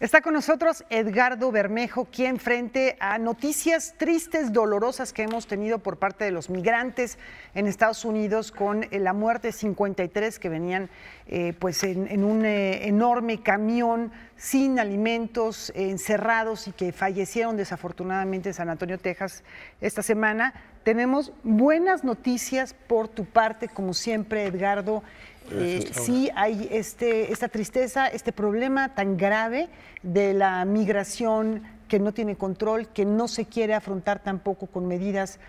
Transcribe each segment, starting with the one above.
Está con nosotros Edgardo Bermejo, quien frente a noticias tristes, dolorosas que hemos tenido por parte de los migrantes en Estados Unidos con la muerte de 53 que venían pues en un enorme camión sin alimentos, encerrados y que fallecieron desafortunadamente en San Antonio, Texas, esta semana. Tenemos buenas noticias por tu parte, como siempre, Edgardo. Sí hay esta tristeza, este problema tan grave de la migración que no tiene control, que no se quiere afrontar tampoco con medidas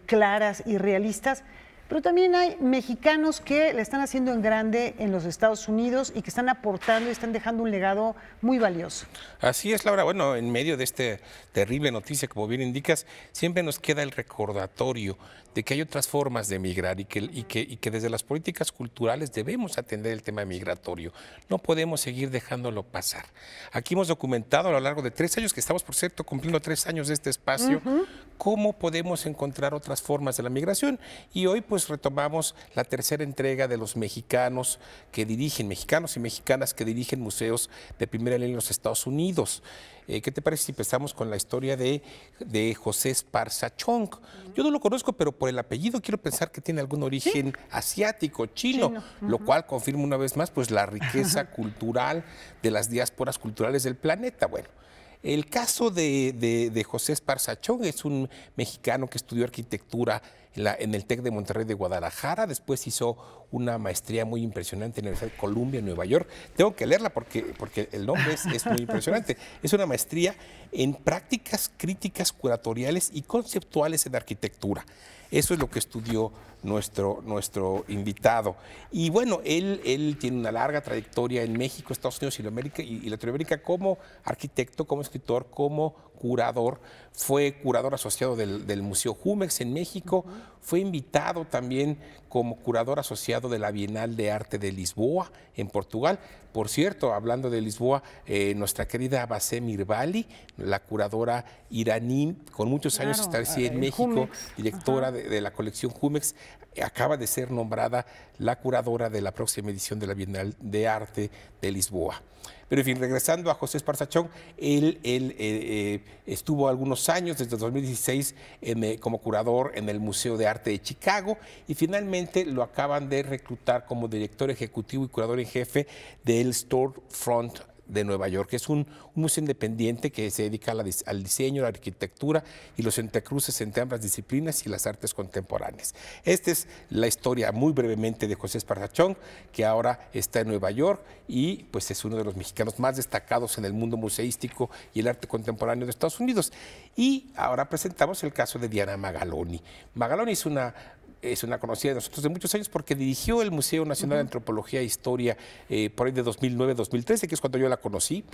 claras y realistas, pero también hay mexicanos que le están haciendo en grande en los Estados Unidos y que están aportando y están dejando un legado muy valioso. Así es, Laura. Bueno, en medio de esta terrible noticia, como bien indicas, siempre nos queda el recordatorio de que hay otras formas de migrar y que desde las políticas culturales debemos atender el tema migratorio. No podemos seguir dejándolo pasar. Aquí hemos documentado a lo largo de 3 años, que estamos, por cierto, cumpliendo 3 años de este espacio, cómo podemos encontrar otras formas de la migración. Y hoy, pues, retomamos la tercera entrega de los mexicanos que dirigen, mexicanos y mexicanas que dirigen museos de primera línea en los Estados Unidos. ¿Qué te parece si empezamos con la historia de José Esparza Chong? Yo no lo conozco, pero por el apellido quiero pensar que tiene algún origen asiático, chino, lo cual confirma una vez más pues la riqueza cultural de las diásporas culturales del planeta. Bueno, el caso de José Esparza Chong es un mexicano que estudió arquitectura en el TEC de Monterrey de Guadalajara, después hizo una maestría muy impresionante en la Universidad de Columbia en Nueva York. Tengo que leerla porque el nombre es muy impresionante. Es una maestría en prácticas críticas curatoriales y conceptuales en arquitectura. Eso es lo que estudió nuestro invitado. Y bueno, él tiene una larga trayectoria en México, Estados Unidos y Latinoamérica como arquitecto, como escritor, como curador. Fue curador asociado del Museo Jumex en México. Fue invitado también como curador asociado de la Bienal de Arte de Lisboa en Portugal. Por cierto, hablando de Lisboa, nuestra querida Basé Mirbali, la curadora iraní con muchos años establecida en México, Jumex, directora de la colección Jumex, acaba de ser nombrada la curadora de la próxima edición de la Bienal de Arte de Lisboa. Pero en fin, regresando a José Esparza Chong, él estuvo algunos años, desde 2016, como curador en el Museo de Arte de Chicago, y finalmente lo acaban de reclutar como director ejecutivo y curador en jefe del Storefront de Nueva York, que es un museo independiente que se dedica al diseño, a la arquitectura y los entrecruces entre ambas disciplinas y las artes contemporáneas. Esta es la historia muy brevemente de José Esparza Chong, que ahora está en Nueva York y pues es uno de los mexicanos más destacados en el mundo museístico y el arte contemporáneo de Estados Unidos. Y ahora presentamos el caso de Diana Magaloni. Magaloni es una conocida de nosotros de muchos años porque dirigió el Museo Nacional de Antropología e Historia por ahí de 2009-2013, que es cuando yo la conocí.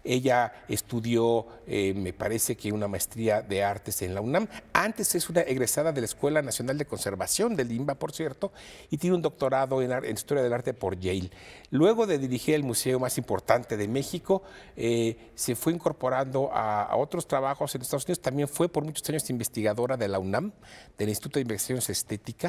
Ella estudió, me parece que una maestría de artes en la UNAM. Antes es una egresada de la Escuela Nacional de Conservación del INBA, por cierto, y tiene un doctorado en Historia del Arte por Yale. Luego de dirigir el museo más importante de México, se fue incorporando a otros trabajos en Estados Unidos. También fue por muchos años investigadora de la UNAM, del Instituto de Investigaciones Estéticas.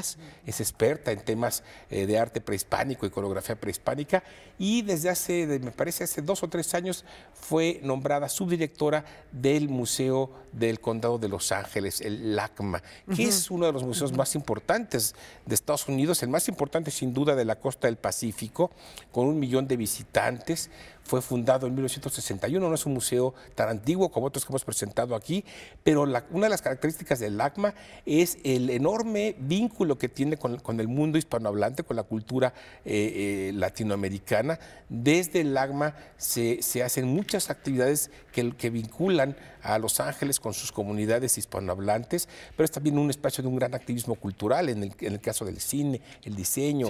Es experta en temas de arte prehispánico, iconografía prehispánica, y desde me parece hace 2 o 3 años fue nombrada subdirectora del Museo del Condado de Los Ángeles, el LACMA, que es uno de los museos más importantes de Estados Unidos, el más importante sin duda de la costa del Pacífico, con 1 millón de visitantes. Fue fundado en 1961, no es un museo tan antiguo como otros que hemos presentado aquí, pero una de las características del LACMA es el enorme vínculo que tiene con el mundo hispanohablante, con la cultura latinoamericana. Desde el LACMA se hacen muchas actividades que vinculan a Los Ángeles con sus comunidades hispanohablantes, pero es también un espacio de un gran activismo cultural en el caso del cine, el diseño,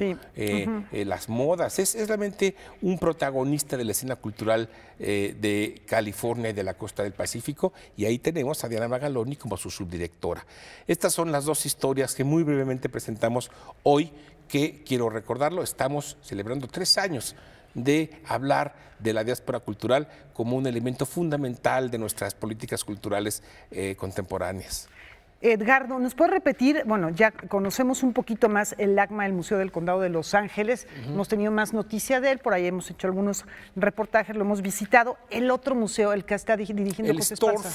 las modas. Es realmente un protagonista de la escena cultural de California y de la costa del Pacífico, y ahí tenemos a Diana Magaloni como su subdirectora. Estas son las 2 historias que muy brevemente presentamos hoy, que quiero recordarlo, estamos celebrando 3 años de hablar de la diáspora cultural como un elemento fundamental de nuestras políticas culturales contemporáneas. Edgardo, ¿nos puedes repetir? Bueno, ya conocemos un poquito más el LACMA, el Museo del Condado de Los Ángeles. Hemos tenido más noticia de él, por ahí hemos hecho algunos reportajes, lo hemos visitado. El otro museo, el que está dirigiendo el José Esparza.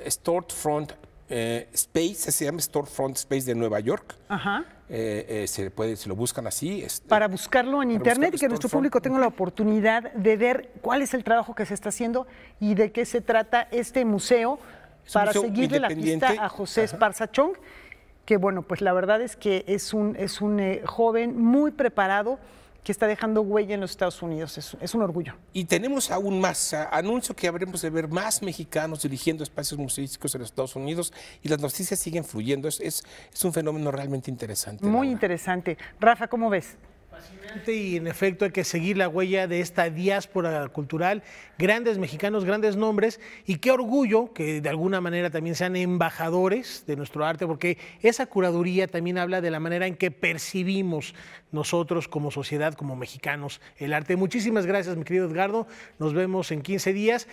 Storefront Space, se llama Storefront Space de Nueva York. Ajá. Se lo buscan así. Para buscarlo en internet y que nuestro público tenga la oportunidad de ver cuál es el trabajo que se está haciendo y de qué se trata este museo, para seguirle la pista a José Esparza Chong, que bueno, pues la verdad es que es un joven muy preparado que está dejando huella en los Estados Unidos. Es un orgullo. Y tenemos aún más. Anuncio que habremos de ver más mexicanos dirigiendo espacios museísticos en los Estados Unidos y las noticias siguen fluyendo. Es un fenómeno realmente interesante. Muy interesante. Rafa, ¿cómo ves? Fascinante, y en efecto hay que seguir la huella de esta diáspora cultural, grandes mexicanos, grandes nombres, y qué orgullo que de alguna manera también sean embajadores de nuestro arte, porque esa curaduría también habla de la manera en que percibimos nosotros como sociedad, como mexicanos, el arte. Muchísimas gracias, mi querido Edgardo, nos vemos en 15 días.